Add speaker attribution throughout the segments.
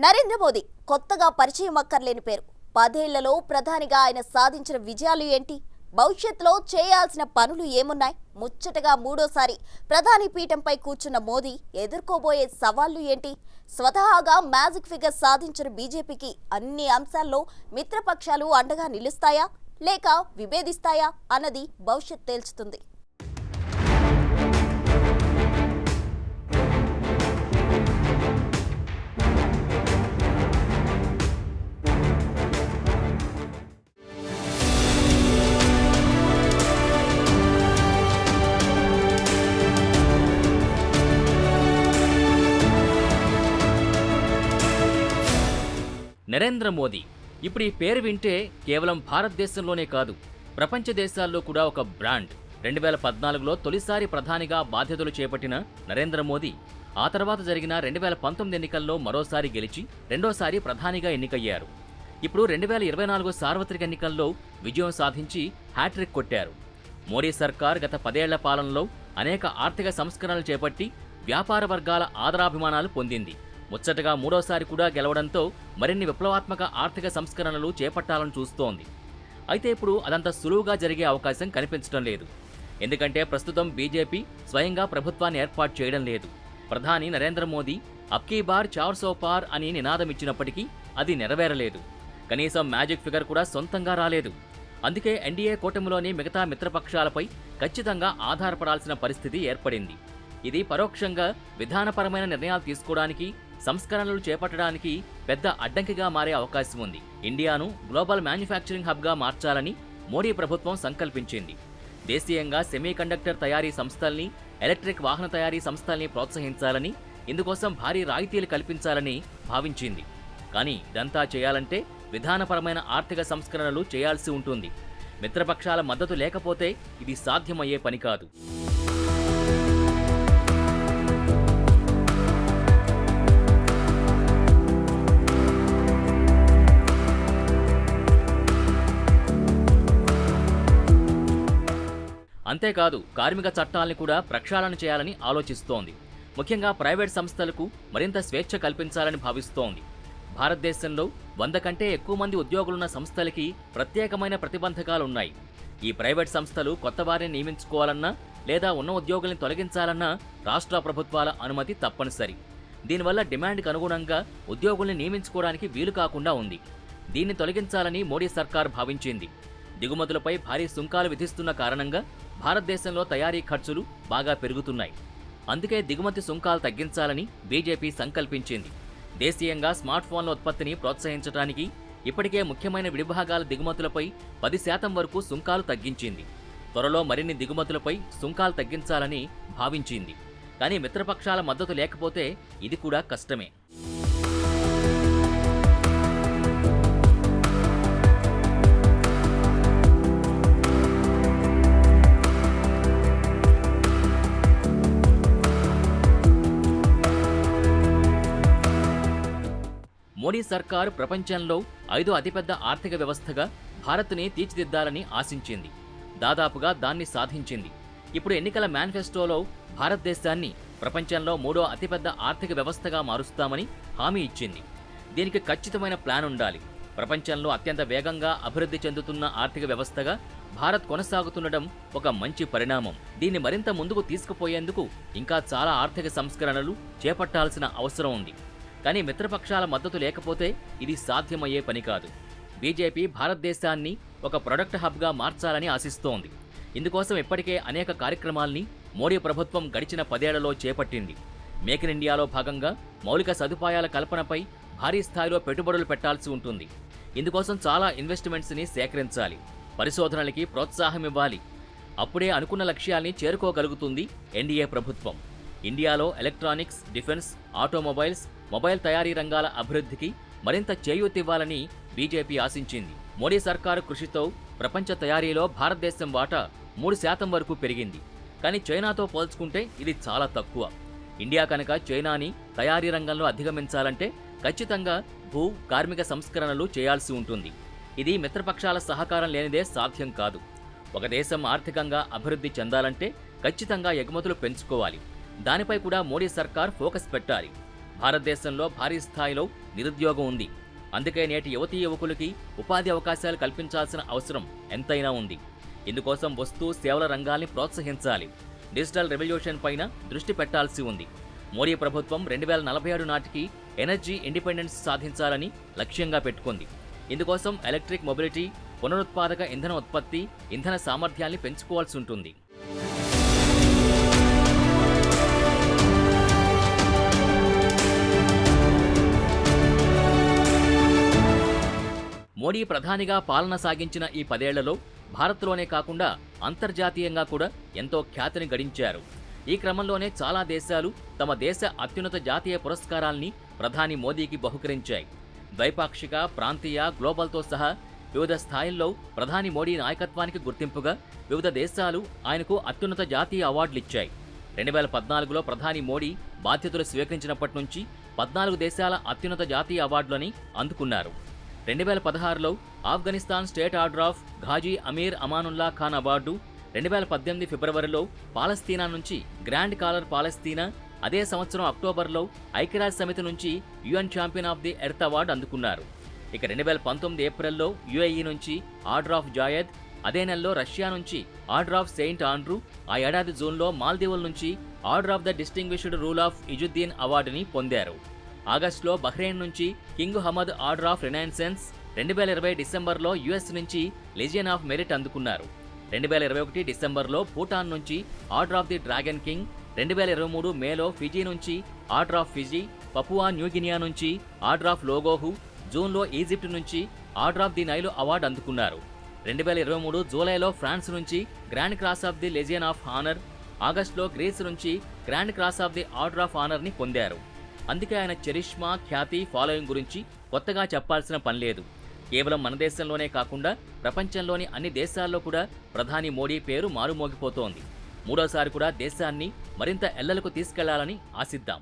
Speaker 1: నరేంద్ర మోదీ కొత్తగా పరిచయం అక్కర్లేని పేరు. 10 ఏళ్లలో ప్రధానిగా ఆయన సాధించిన విజయాలు ఏంటి? భవిష్యత్తులో చేయాల్సిన పనులు ఏమున్నాయి? ముచ్చటగా మూడోసారి ప్రధాని పీఠంపై కూర్చున్న మోదీ ఎదుర్కోబోయే సవాళ్లు ఏంటి? స్వతహాగా మ్యాజిక్ ఫిగర్ సాధించిన బీజేపీకి అన్ని అంశాల్లో మిత్రపక్షాలు అండగా నిలుస్తాయా లేక విభేదిస్తాయా అన్నది భవిష్యత్ తేల్చుతుంది.
Speaker 2: నరేంద్ర మోదీ ఇప్పుడు ఈ పేరు వింటే కేవలం భారతదేశంలోనే కాదు, ప్రపంచ దేశాల్లో కూడా ఒక బ్రాండ్. 2014లో తొలిసారి ప్రధానిగా బాధ్యతలు చేపట్టిన నరేంద్ర మోదీ ఆ తర్వాత జరిగిన 2019 ఎన్నికల్లో మరోసారి గెలిచి రెండోసారి ప్రధానిగా ఎన్నికయ్యారు. ఇప్పుడు 2024 సార్వత్రిక ఎన్నికల్లో విజయం సాధించి హ్యాట్రిక్ కొట్టారు. మోడీ సర్కార్ గత 10 ఏళ్ల పాలనలో అనేక ఆర్థిక సంస్కరణలు చేపట్టి వ్యాపార వర్గాల ఆదరాభిమానాలు పొందింది. ముచ్చటగా మూడోసారి కూడా గెలవడంతో మరిన్ని విప్లవాత్మక ఆర్థిక సంస్కరణలు చేపట్టాలని చూస్తోంది. అయితే ఇప్పుడు అదంత సులువుగా జరిగే అవకాశం కనిపించడం లేదు. ఎందుకంటే ప్రస్తుతం బీజేపీ స్వయంగా ప్రభుత్వాన్ని ఏర్పాటు చేయడం లేదు. ప్రధాని నరేంద్ర మోదీ అబ్కీ బార్ 400 పార్ అని నినాదం ఇచ్చినప్పటికీ అది నెరవేరలేదు. కనీసం మ్యాజిక్ ఫిగర్ కూడా సొంతంగా రాలేదు. అందుకే ఎన్డీఏ కూటమిలోని మిగతా మిత్రపక్షాలపై ఖచ్చితంగా ఆధారపడాల్సిన పరిస్థితి ఏర్పడింది. ఇది పరోక్షంగా విధానపరమైన నిర్ణయాలు తీసుకోవడానికి, సంస్కరణలు చేపట్టడానికి పెద్ద అడ్డంకిగా మారే అవకాశం ఉంది. ఇండియాను గ్లోబల్ మ్యానుఫ్యాక్చరింగ్ హబ్గా మార్చాలని మోడీ ప్రభుత్వం సంకల్పించింది. దేశీయంగా సెమీకండక్టర్ తయారీ సంస్థల్ని, ఎలక్ట్రిక్ వాహన తయారీ సంస్థల్ని ప్రోత్సహించాలని, ఇందుకోసం భారీ రాయితీలు కల్పించాలని భావించింది. కానీ ఇదంతా చేయాలంటే విధానపరమైన ఆర్థిక సంస్కరణలు చేయాల్సి ఉంటుంది. మిత్రపక్షాల మద్దతు లేకపోతే ఇది సాధ్యమయ్యే పని కాదు. అంతేకాదు కార్మిక చట్టాల్ని కూడా ప్రక్షాళన చేయాలని ఆలోచిస్తోంది. ముఖ్యంగా ప్రైవేట్ సంస్థలకు మరింత స్వేచ్ఛ కల్పించాలని భావిస్తోంది. భారతదేశంలో 100 కంటే ఎక్కువ మంది ఉద్యోగులున్న సంస్థలకి ప్రత్యేకమైన ప్రతిబంధకాలున్నాయి. ఈ ప్రైవేట్ సంస్థలు కొత్త వారిని నియమించుకోవాలన్నా లేదా ఉన్న ఉద్యోగుల్ని తొలగించాలన్నా రాష్ట్ర ప్రభుత్వాల అనుమతి తప్పనిసరి. దీనివల్ల డిమాండ్కి అనుగుణంగా ఉద్యోగుల్ని నియమించుకోవడానికి వీలు కాకుండా ఉంది. దీన్ని తొలగించాలని మోడీ సర్కార్ భావించింది. దిగుమతులపై భారీ సుంకాలు విధిస్తున్న కారణంగా భారతదేశంలో తయారీ ఖర్చులు బాగా పెరుగుతున్నాయి. అందుకే దిగుమతి సుంకాలు తగ్గించాలని బీజేపీ సంకల్పించింది. దేశీయంగా స్మార్ట్ ఫోన్ల ఉత్పత్తిని ప్రోత్సహించడానికి ఇప్పటికే ముఖ్యమైన విడిభాగాల దిగుమతులపై 10% వరకు సుంకాలు తగ్గించింది. త్వరలో మరిన్ని దిగుమతులపై సుంకాలు తగ్గించాలని భావించింది. కానీ మిత్రపక్షాల మద్దతు లేకపోతే ఇది కూడా కష్టమే. మోడీ సర్కారు ప్రపంచంలో 5వ అతిపెద్ద ఆర్థిక వ్యవస్థగా భారత్ని తీర్చిదిద్దాలని ఆశించింది. దాదాపుగా దాన్ని సాధించింది. ఇప్పుడు ఎన్నికల మేనిఫెస్టోలో భారతదేశాన్ని ప్రపంచంలో 3వ అతిపెద్ద ఆర్థిక వ్యవస్థగా మారుస్తామని హామీ ఇచ్చింది. దీనికి ఖచ్చితమైన ప్లాన్ ఉండాలి. ప్రపంచంలో అత్యంత వేగంగా అభివృద్ధి చెందుతున్న ఆర్థిక వ్యవస్థగా భారత్ కొనసాగుతుండడం ఒక మంచి పరిణామం. దీన్ని మరింత ముందుకు తీసుకుపోయేందుకు ఇంకా చాలా ఆర్థిక సంస్కరణలు చేపట్టాల్సిన అవసరం ఉంది. కానీ మిత్రపక్షాల మద్దతు లేకపోతే ఇది సాధ్యమయ్యే పని కాదు. బీజేపీ భారతదేశాన్ని ఒక ప్రొడక్ట్ హబ్గా మార్చాలని ఆశిస్తోంది. ఇందుకోసం ఇప్పటికే అనేక కార్యక్రమాల్ని మోడీ ప్రభుత్వం గడిచిన 10 ఏళ్లలో చేపట్టింది. మేక్ ఇన్ ఇండియాలో భాగంగా మౌలిక సదుపాయాల కల్పనపై భారీ స్థాయిలో పెట్టుబడులు పెట్టాల్సి ఉంటుంది. ఇందుకోసం చాలా ఇన్వెస్ట్మెంట్స్ని సేకరించాలి. పరిశోధనలకి ప్రోత్సాహం ఇవ్వాలి. అప్పుడే అనుకున్న లక్ష్యాల్ని చేరుకోగలుగుతుంది ఎన్డీఏ ప్రభుత్వం. ఇండియాలో ఎలక్ట్రానిక్స్, డిఫెన్స్, ఆటోమొబైల్స్, మొబైల్ తయారీ రంగాల అభివృద్ధికి మరింత చేయూతివ్వాలని బీజేపీ ఆశించింది. మోడీ సర్కారు కృషితో ప్రపంచ తయారీలో భారతదేశం వాటా 3% వరకు పెరిగింది. కానీ చైనాతో పోల్చుకుంటే ఇది చాలా తక్కువ. ఇండియా కనుక చైనాని తయారీ రంగంలో అధిగమించాలంటే ఖచ్చితంగా కార్మిక సంస్కరణలు చేయాల్సి ఉంటుంది. ఇది మిత్రపక్షాల సహకారం లేనిదే సాధ్యం కాదు. ఒక దేశం ఆర్థికంగా అభివృద్ధి చెందాలంటే ఖచ్చితంగా ఎగుమతులు పెంచుకోవాలి. దానిపై కూడా మోడీ సర్కార్ ఫోకస్ పెట్టాలి. భారతదేశంలో భారీ స్థాయిలో నిరుద్యోగం ఉంది. అందుకే నేటి యువతీ యువకులకి ఉపాధి అవకాశాలు కల్పించాల్సిన అవసరం ఎంతైనా ఉంది. ఇందుకోసం వస్తు సేవల రంగాల్ని ప్రోత్సహించాలి. డిజిటల్ రెవల్యూషన్ పైన దృష్టి పెట్టాల్సి ఉంది. మోడీ ప్రభుత్వం 2047 నాటికి ఎనర్జీ ఇండిపెండెన్స్ సాధించాలని లక్ష్యంగా పెట్టుకుంది. ఇందుకోసం ఎలక్ట్రిక్ మొబిలిటీ, పునరుత్పాదక ఇంధన ఉత్పత్తి, ఇంధన సామర్థ్యాల్ని పెంచుకోవాల్సి ఉంటుంది. మోడీ ప్రధానిగా పాలన సాగించిన ఈ 10 ఏళ్లలో భారత్లోనే కాకుండా అంతర్జాతీయంగా కూడా ఎంతో ఖ్యాతిని గడించారు. ఈ క్రమంలోనే చాలా దేశాలు తమ దేశ అత్యున్నత జాతీయ పురస్కారాల్ని ప్రధాని మోదీకి బహుకరించాయి. ద్వైపాక్షిక, ప్రాంతీయ, గ్లోబల్తో సహా వివిధ స్థాయిల్లో ప్రధాని మోడీ నాయకత్వానికి గుర్తింపుగా వివిధ దేశాలు ఆయనకు అత్యున్నత జాతీయ అవార్డులిచ్చాయి. 2014లో ప్రధాని మోడీ బాధ్యతలు స్వీకరించినప్పటి నుంచి 14 దేశాల అత్యున్నత జాతీయ అవార్డులని అందుకున్నారు. 2016లో Afghanistan State Order of Ghazi Amir Amanullah Khan award, 2018 ఫిబ్రవరిలో పాలస్తీనా నుంచి గ్రాండ్ కాలర్ పాలస్తీనా, అదే సంవత్సరం అక్టోబర్లో ఐక్యరాజ్య సమితి నుంచి UN champion of the earth award అందుకున్నారు. ఇక 2019 ఏప్రిల్లో యుఏఈ నుంచి ఆర్డర్ ఆఫ్ జాయద్, అదే నెలలో రష్యా నుంచి ఆర్డర్ ఆఫ్ సెయింట్ ఆండ్రూ, ఆ ఏడాది జూన్లో మాల్దీవుల నుంచి Order of the Distinguished Rule of Izzuddeen అవార్డుని పొందారు. ఆగస్టులో బహ్రెయిన్ నుంచి King Hamad Order of Renaissance, 2020 డిసెంబర్లో యుఎస్ నుంచి లెజియన్ ఆఫ్ మెరిట్ అందుకున్నారు. 2021 డిసెంబర్లో భూటాన్ నుంచి Order of the Dragon King, 2023 మేలో ఫిజీ నుంచి Order of Fiji, Papua New Guinea నుంచి ఆర్డర్ ఆఫ్ లోగోహు, జూన్లో ఈజిప్ట్ నుంచి Order of the Nile award అందుకున్నారు. 2023 జూలైలో ఫ్రాన్స్ నుంచి Grand Cross of the Legion of Honour, ఆగస్టులో గ్రీస్ నుంచి Grand Cross of the Order of హానర్ని పొందారు. అందుకే ఆయన చరిష్మా, ఖ్యాతి, ఫాలోయింగ్ గురించి కొత్తగా చెప్పాల్సిన పనిలేదు. కేవలం మన దేశంలోనే కాకుండా ప్రపంచంలోని అన్ని దేశాల్లో కూడా ప్రధాని మోడీ పేరు మారుమోగిపోతోంది. మూడోసారి కూడా దేశాన్ని మరింత ఎల్లలకు తీసుకెళ్లాలని ఆశిద్దాం.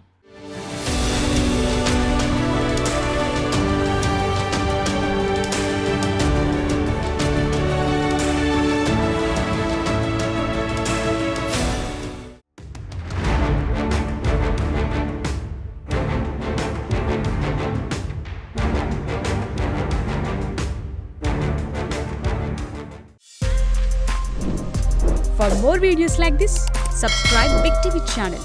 Speaker 3: For more videos like this, subscribe Big TV channel.